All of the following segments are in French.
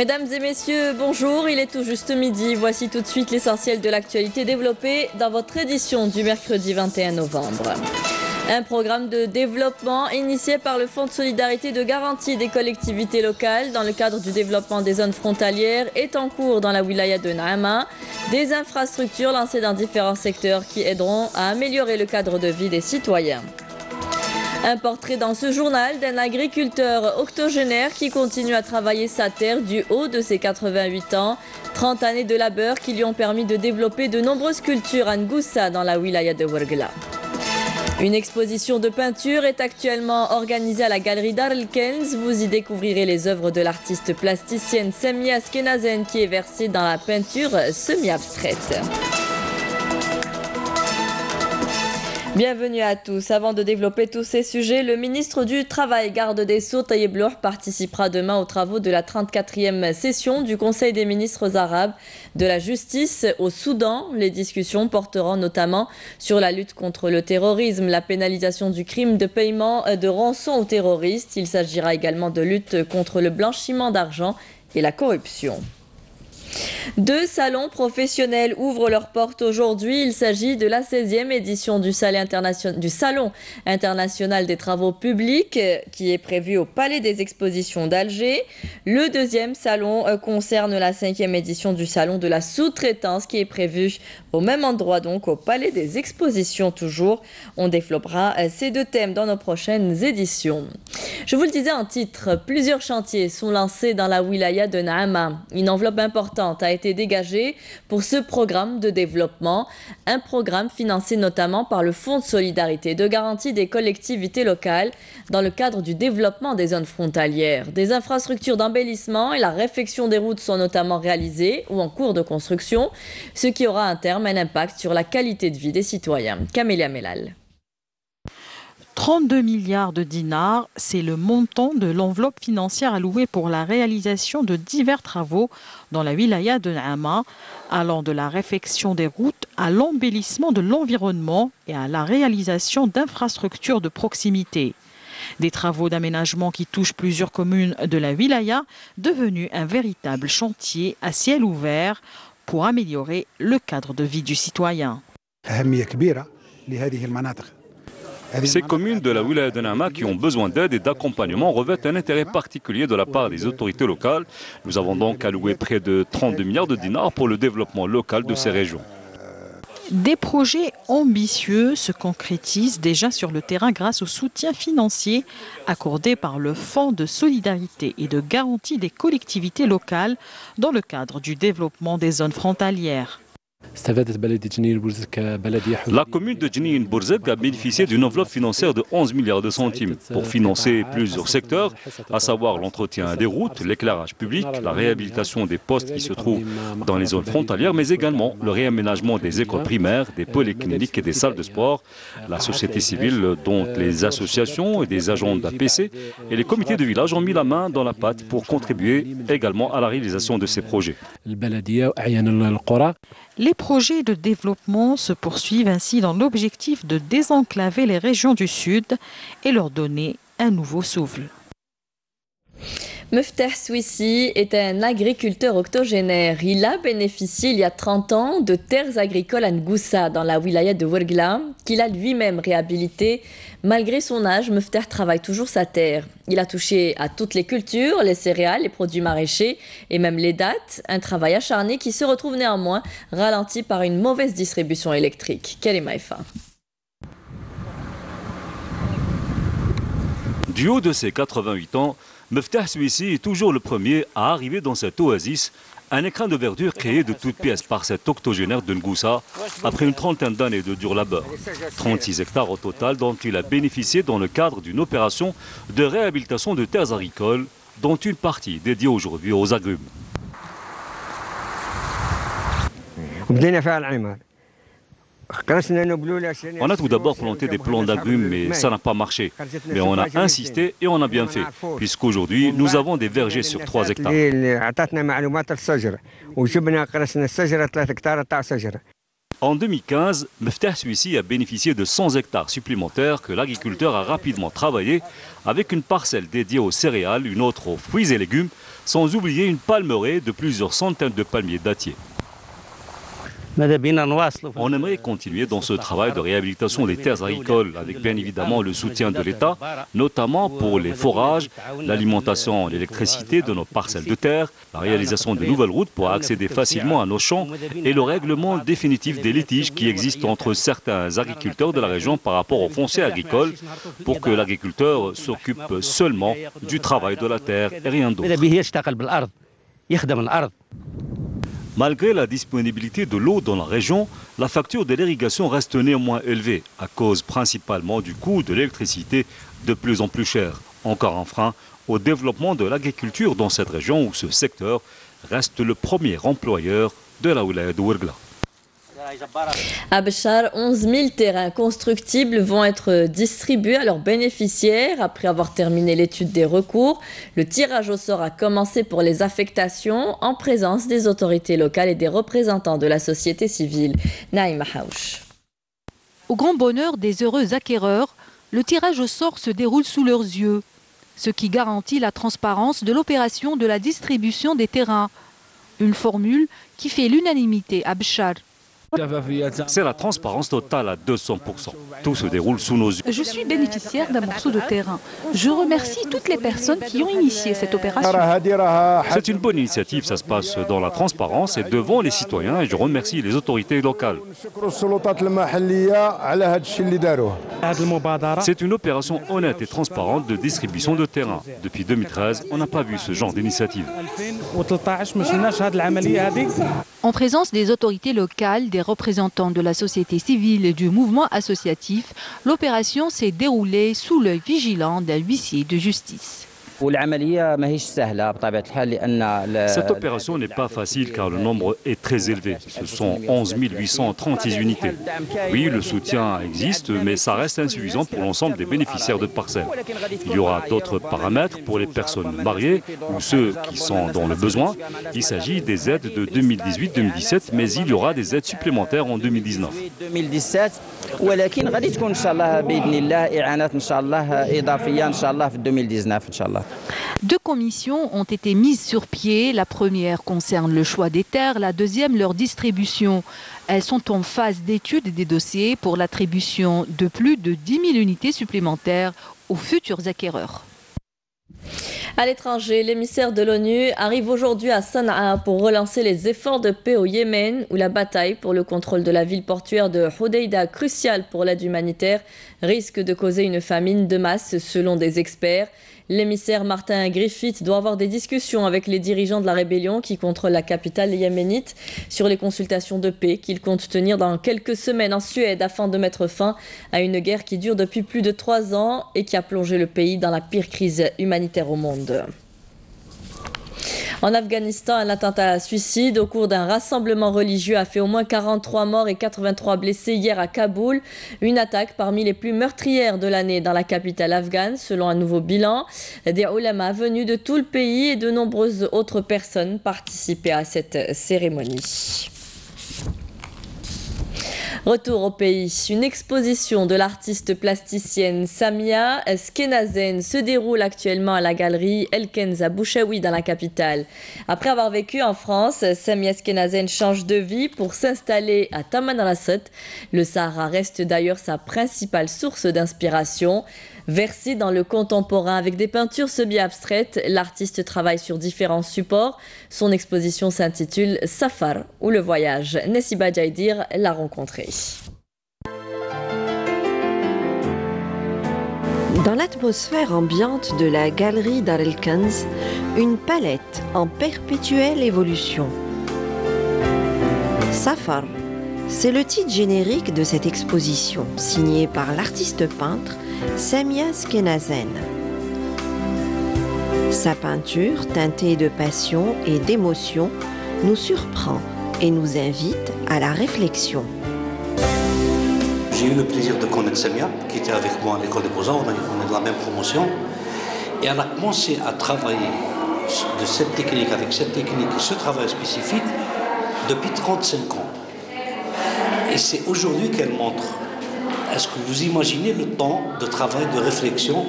Mesdames et messieurs, bonjour, il est tout juste midi. Voici tout de suite l'essentiel de l'actualité développée dans votre édition du mercredi 21 novembre. Un programme de développement initié par le Fonds de solidarité de garantie des collectivités locales dans le cadre du développement des zones frontalières est en cours dans la wilaya de Naama. Des infrastructures lancées dans différents secteurs qui aideront à améliorer le cadre de vie des citoyens. Un portrait dans ce journal d'un agriculteur octogénaire qui continue à travailler sa terre du haut de ses 88 ans. 30 années de labeur qui lui ont permis de développer de nombreuses cultures à Ngoussa dans la wilaya de Ouargla. Une exposition de peinture est actuellement organisée à la galerie Dar el-Kenz. Vous y découvrirez les œuvres de l'artiste plasticienne Semia Askenazen qui est versée dans la peinture semi-abstraite. Bienvenue à tous. Avant de développer tous ces sujets, le ministre du Travail, garde des Sceaux, Taïeb Lour, participera demain aux travaux de la 34e session du Conseil des ministres arabes de la justice au Soudan. Les discussions porteront notamment sur la lutte contre le terrorisme, la pénalisation du crime de paiement de rançon aux terroristes. Il s'agira également de lutte contre le blanchiment d'argent et la corruption. 2 salons professionnels ouvrent leurs portes aujourd'hui. Il s'agit de la 16e édition du Salon international des travaux publics qui est prévu au Palais des Expositions d'Alger. Le 2e salon concerne la 5e édition du Salon de la sous-traitance qui est prévu au même endroit, donc au Palais des Expositions toujours. On développera ces 2 thèmes dans nos prochaines éditions. Je vous le disais en titre, plusieurs chantiers sont lancés dans la wilaya de Naama. Une enveloppe importante a été dégagée pour ce programme de développement, un programme financé notamment par le Fonds de solidarité de garantie des collectivités locales dans le cadre du développement des zones frontalières. Des infrastructures d'embellissement et la réfection des routes sont notamment réalisées ou en cours de construction, ce qui aura à terme un impact sur la qualité de vie des citoyens. Camélia Melal. 32 milliards de dinars, c'est le montant de l'enveloppe financière allouée pour la réalisation de divers travaux dans la wilaya de Naama, allant de la réfection des routes à l'embellissement de l'environnement et à la réalisation d'infrastructures de proximité. Des travaux d'aménagement qui touchent plusieurs communes de la wilaya, devenus un véritable chantier à ciel ouvert pour améliorer le cadre de vie du citoyen. Ces communes de la wilaya de Naama qui ont besoin d'aide et d'accompagnement revêtent un intérêt particulier de la part des autorités locales. Nous avons donc alloué près de 32 milliards de dinars pour le développement local de ces régions. Des projets ambitieux se concrétisent déjà sur le terrain grâce au soutien financier accordé par le Fonds de solidarité et de garantie des collectivités locales dans le cadre du développement des zones frontalières. La commune de Djinine Bourzek a bénéficié d'une enveloppe financière de 11 milliards de centimes pour financer plusieurs secteurs, à savoir l'entretien des routes, l'éclairage public, la réhabilitation des postes qui se trouvent dans les zones frontalières, mais également le réaménagement des écoles primaires, des polycliniques et des salles de sport. La société civile, dont les associations et des agents d'APC et les comités de village ont mis la main dans la pâte pour contribuer également à la réalisation de ces projets. Les projets de développement se poursuivent ainsi dans l'objectif de désenclaver les régions du Sud et leur donner un nouveau souffle. Meftah Swissi est un agriculteur octogénaire. Il a bénéficié il y a 30 ans de terres agricoles à Ngoussa, dans la wilaya de Ouargla, qu'il a lui-même réhabilité. Malgré son âge, Meftah travaille toujours sa terre. Il a touché à toutes les cultures, les céréales, les produits maraîchers et même les dattes. Un travail acharné qui se retrouve néanmoins ralenti par une mauvaise distribution électrique. Karima Efa. Du haut de ses 88 ans, Meftah Swissi est toujours le premier à arriver dans cette oasis, un écrin de verdure créé de toutes pièces par cet octogénaire de Ngoussa, après une trentaine d'années de dur labeur. 36 hectares au total dont il a bénéficié dans le cadre d'une opération de réhabilitation de terres agricoles, dont une partie dédiée aujourd'hui aux agrumes. On a tout d'abord planté des plants d'agrumes, mais ça n'a pas marché. Mais on a insisté et on a bien fait, puisqu'aujourd'hui, nous avons des vergers sur 3 hectares. En 2015, Meftah Suissi a bénéficié de 100 hectares supplémentaires que l'agriculteur a rapidement travaillé avec une parcelle dédiée aux céréales, une autre aux fruits et légumes, sans oublier une palmeraie de plusieurs centaines de palmiers dattiers. On aimerait continuer dans ce travail de réhabilitation des terres agricoles avec bien évidemment le soutien de l'État, notamment pour les forages, l'alimentation, l'électricité de nos parcelles de terre, la réalisation de nouvelles routes pour accéder facilement à nos champs et le règlement définitif des litiges qui existent entre certains agriculteurs de la région par rapport au foncier agricole pour que l'agriculteur s'occupe seulement du travail de la terre et rien d'autre. Malgré la disponibilité de l'eau dans la région, la facture de l'irrigation reste néanmoins élevée, à cause principalement du coût de l'électricité de plus en plus cher. Encore un frein au développement de l'agriculture dans cette région où ce secteur reste le premier employeur de la wilaya de Ouergla. À Béchar, 11 000 terrains constructibles vont être distribués à leurs bénéficiaires après avoir terminé l'étude des recours. Le tirage au sort a commencé pour les affectations en présence des autorités locales et des représentants de la société civile. Naïma Haouch. Au grand bonheur des heureux acquéreurs, le tirage au sort se déroule sous leurs yeux, ce qui garantit la transparence de l'opération de la distribution des terrains. Une formule qui fait l'unanimité à Béchar. C'est la transparence totale à 200%. Tout se déroule sous nos yeux. Je suis bénéficiaire d'un morceau de terrain. Je remercie toutes les personnes qui ont initié cette opération. C'est une bonne initiative, ça se passe dans la transparence et devant les citoyens et je remercie les autorités locales. C'est une opération honnête et transparente de distribution de terrain. Depuis 2013, on n'a pas vu ce genre d'initiative. En présence des autorités locales, des représentants de la société civile et du mouvement associatif, l'opération s'est déroulée sous l'œil vigilant d'un huissier de justice. Cette opération n'est pas facile car le nombre est très élevé. Ce sont 11 836 unités. Oui, le soutien existe, mais ça reste insuffisant pour l'ensemble des bénéficiaires de parcelles. Il y aura d'autres paramètres pour les personnes mariées ou ceux qui sont dans le besoin. Il s'agit des aides de 2018-2017, mais il y aura des aides supplémentaires en 2019. Deux commissions ont été mises sur pied. La première concerne le choix des terres, la deuxième leur distribution. Elles sont en phase d'étude des dossiers pour l'attribution de plus de 10 000 unités supplémentaires aux futurs acquéreurs. À l'étranger, l'émissaire de l'ONU arrive aujourd'hui à Sanaa pour relancer les efforts de paix au Yémen, où la bataille pour le contrôle de la ville portuaire de Hodeïda, cruciale pour l'aide humanitaire, risque de causer une famine de masse selon des experts. L'émissaire Martin Griffith doit avoir des discussions avec les dirigeants de la rébellion qui contrôlent la capitale yéménite sur les consultations de paix qu'il compte tenir dans quelques semaines en Suède afin de mettre fin à une guerre qui dure depuis plus de 3 ans et qui a plongé le pays dans la pire crise humanitaire au monde. En Afghanistan, un attentat à suicide au cours d'un rassemblement religieux a fait au moins 43 morts et 83 blessés hier à Kaboul. Une attaque parmi les plus meurtrières de l'année dans la capitale afghane, selon un nouveau bilan. Des ulamas venus de tout le pays et de nombreuses autres personnes participaient à cette cérémonie. Retour au pays. Une exposition de l'artiste plasticienne Samia Skenazen se déroule actuellement à la galerie El-Kenz à Bouchaoui dans la capitale. Après avoir vécu en France, Samia Skenazen change de vie pour s'installer à Tamanrasset. Le Sahara reste d'ailleurs sa principale source d'inspiration. Versée dans le contemporain avec des peintures semi-abstraites, l'artiste travaille sur différents supports. Son exposition s'intitule Safar ou le voyage. Nessiba Jaïdir l'a rencontré. Dans l'atmosphère ambiante de la galerie Dar el-Kenz, une palette en perpétuelle évolution. Safar, c'est le titre générique de cette exposition, signée par l'artiste peintre Samia Skenazen. Sa peinture, teintée de passion et d'émotion, nous surprend et nous invite à la réflexion. J'ai eu le plaisir de connaître Samia, qui était avec moi à l'école des Beaux-Arts, on est de la même promotion, et elle a commencé à travailler de cette technique, avec cette technique, ce travail spécifique, depuis 35 ans. Et c'est aujourd'hui qu'elle montre. Est-ce que vous imaginez le temps de travail, de réflexion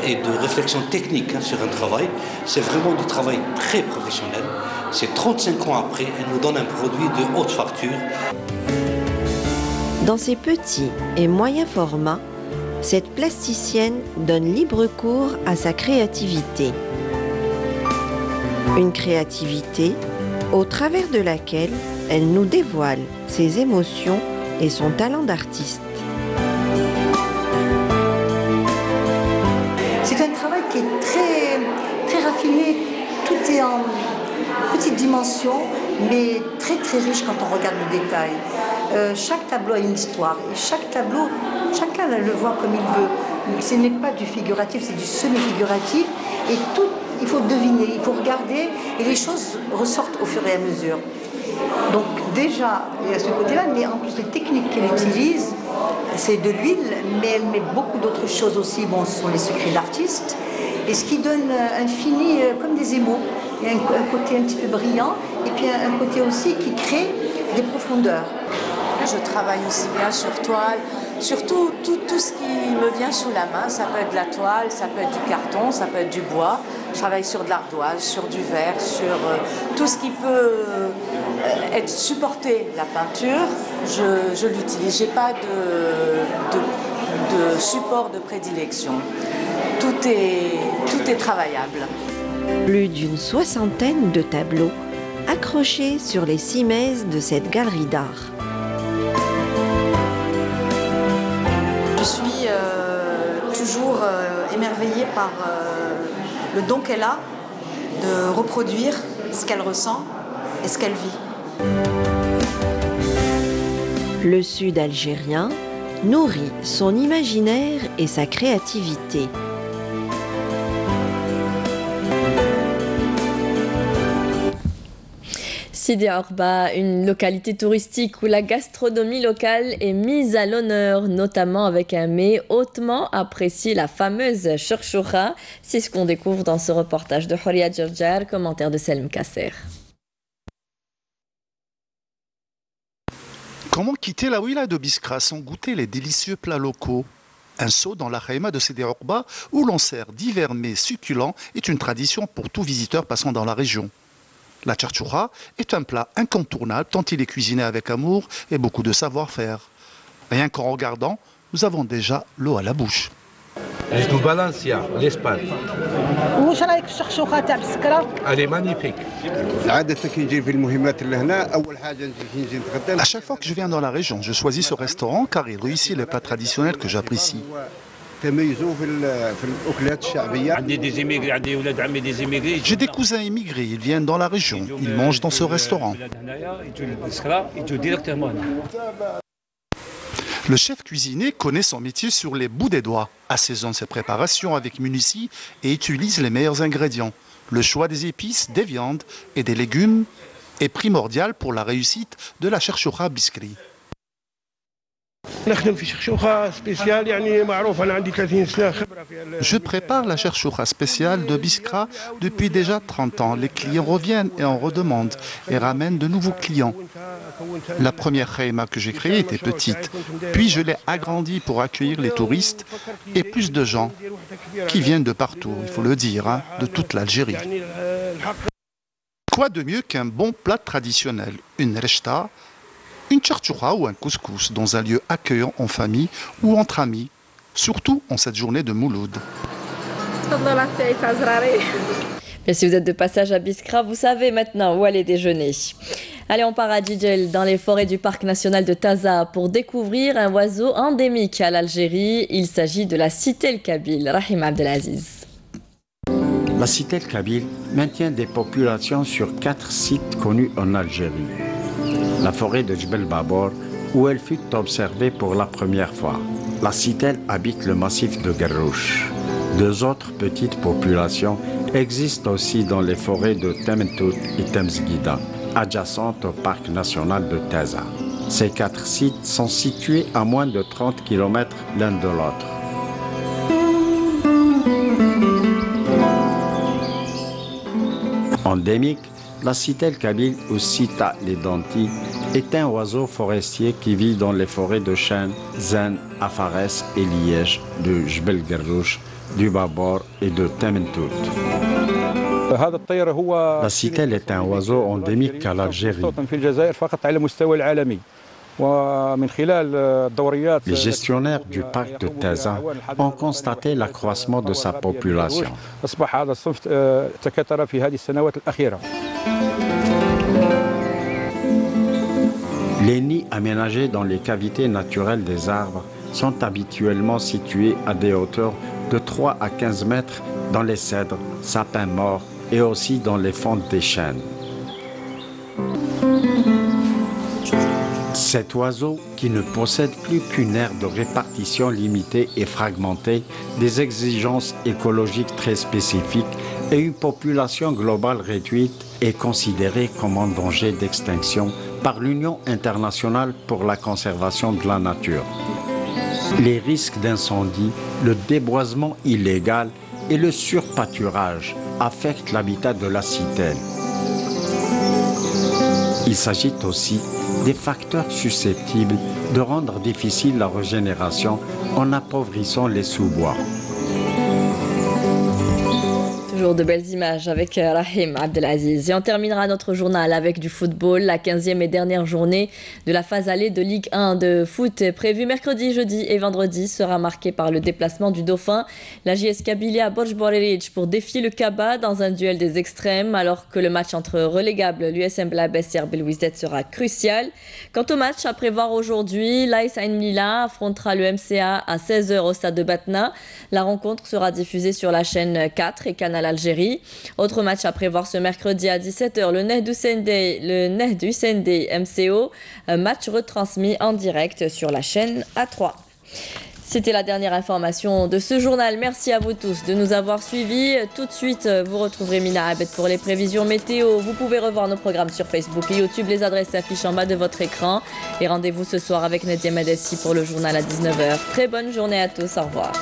et de réflexion technique sur un travail? C'est vraiment du travail très professionnel. C'est 35 ans après, elle nous donne un produit de haute facture. Dans ses petits et moyens formats, cette plasticienne donne libre cours à sa créativité. Une créativité au travers de laquelle elle nous dévoile ses émotions et son talent d'artiste. C'est un travail qui est très raffiné, tout est en petite dimension, mais très riche quand on regarde le détail. Chaque tableau a une histoire, et chaque tableau, chacun le voit comme il veut. Ce n'est pas du figuratif, c'est du semi-figuratif, et tout, il faut deviner, il faut regarder, et les choses ressortent au fur et à mesure. Donc déjà, il y a ce côté-là, mais en plus les techniques qu'elle utilise, c'est de l'huile, mais elle met beaucoup d'autres choses aussi. Bon, ce sont les secrets d'artiste. Et ce qui donne un fini comme des émaux. Il y a un côté un petit peu brillant, et puis un côté aussi qui crée des profondeurs. Je travaille aussi bien sur toile, sur tout ce qui me vient sous la main. Ça peut être de la toile, ça peut être du carton, ça peut être du bois. Je travaille sur de l'ardoise, sur du verre, sur tout ce qui peut être supporté la peinture. Je l'utilise. Je n'ai pas de support de prédilection. Tout est travaillable. Plus d'une soixantaine de tableaux accrochés sur les cimaises de cette galerie d'art. Je suis toujours émerveillée par le don qu'elle a de reproduire ce qu'elle ressent et ce qu'elle vit. Le Sud algérien nourrit son imaginaire et sa créativité. Sidi Ourba, une localité touristique où la gastronomie locale est mise à l'honneur, notamment avec un mets hautement apprécié, la fameuse chouchoura. C'est ce qu'on découvre dans ce reportage de Horia Djerjar, commentaire de Selm Kasser. Comment quitter la wilaya de Biskra sans goûter les délicieux plats locaux? Un saut dans la khaïma de Sidi Ourba où l'on sert divers mets succulents est une tradition pour tout visiteur passant dans la région. La charchoura est un plat incontournable tant il est cuisiné avec amour et beaucoup de savoir-faire. Rien qu'en regardant, nous avons déjà l'eau à la bouche. De Valencia, l'Espagne. Elle est magnifique. À chaque fois que je viens dans la région, je choisis ce restaurant car il réussit les plats traditionnels que j'apprécie. J'ai des cousins immigrés, ils viennent dans la région, ils mangent dans ce restaurant. Le chef cuisinier connaît son métier sur les bouts des doigts, assaisonne ses préparations avec minutie et utilise les meilleurs ingrédients. Le choix des épices, des viandes et des légumes est primordial pour la réussite de la cherchoura biskri. Je prépare la cherchoura spéciale de Biskra depuis déjà 30 ans. Les clients reviennent et en redemandent et ramènent de nouveaux clients. La première khaïma que j'ai créée était petite, puis je l'ai agrandie pour accueillir les touristes et plus de gens qui viennent de partout, il faut le dire, de toute l'Algérie. Quoi de mieux qu'un bon plat traditionnel, une rechta, une charchoura ou un couscous dans un lieu accueillant en famille ou entre amis, surtout en cette journée de Mouloud. Et si vous êtes de passage à Biskra, vous savez maintenant où aller déjeuner. Allez, on part à Djidjel, dans les forêts du parc national de Taza, pour découvrir un oiseau endémique à l'Algérie. Il s'agit de la citelle kabyle. Rahim Abdelaziz. La citelle kabyle maintient des populations sur 4 sites connus en Algérie. La forêt de Djbel Babor, où elle fut observée pour la première fois. La citelle habite le massif de Garrouche. 2 autres petites populations existent aussi dans les forêts de Temtout et Temzguida, adjacentes au parc national de Taza. Ces 4 sites sont situés à moins de 30 km l'un de l'autre. Endémique, la citelle kabyle ou Sita Ledanti est un oiseau forestier qui vit dans les forêts de chênes, Zen, Afares et Liège, de Jbel Gerrouch, du Babor et de Tementout. La citelle est un oiseau endémique à l'Algérie. Les gestionnaires du parc de Taza ont constaté l'accroissement de sa population. Les nids aménagés dans les cavités naturelles des arbres sont habituellement situés à des hauteurs de 3 à 15 mètres dans les cèdres, sapins morts et aussi dans les fentes des chênes. Cet oiseau, qui ne possède plus qu'une aire de répartition limitée et fragmentée, des exigences écologiques très spécifiques et une population globale réduite, est considéré comme en danger d'extinction par l'Union internationale pour la conservation de la nature. Les risques d'incendie, le déboisement illégal et le surpâturage affectent l'habitat de la citelle. Il s'agit aussi des facteurs susceptibles de rendre difficile la régénération en appauvrissant les sous-bois. Toujours de belles images avec Rahim Abdelaziz. Et on terminera notre journal avec du football. La 15e et dernière journée de la phase allée de Ligue 1 de foot prévue mercredi, jeudi et vendredi sera marquée par le déplacement du Dauphin. La JS Kabylie à Borj Borelic pour défier le Kaba dans un duel des extrêmes, alors que le match entre relégables l'USM Blabès et RB Louiset sera crucial. Quant au match à prévoir aujourd'hui, l'AS Ain Mila affrontera le MCA à 16h au stade de Batna. La rencontre sera diffusée sur la chaîne 4 et Canal Algérie. Autre match à prévoir ce mercredi à 17h, le Nehd Hussein MCO, un match retransmis en direct sur la chaîne A3. C'était la dernière information de ce journal. Merci à vous tous de nous avoir suivis. Tout de suite, vous retrouverez Mina Abed pour les prévisions météo. Vous pouvez revoir nos programmes sur Facebook et YouTube. Les adresses s'affichent en bas de votre écran. Et rendez-vous ce soir avec Nadia Madessi pour le journal à 19h. Très bonne journée à tous. Au revoir.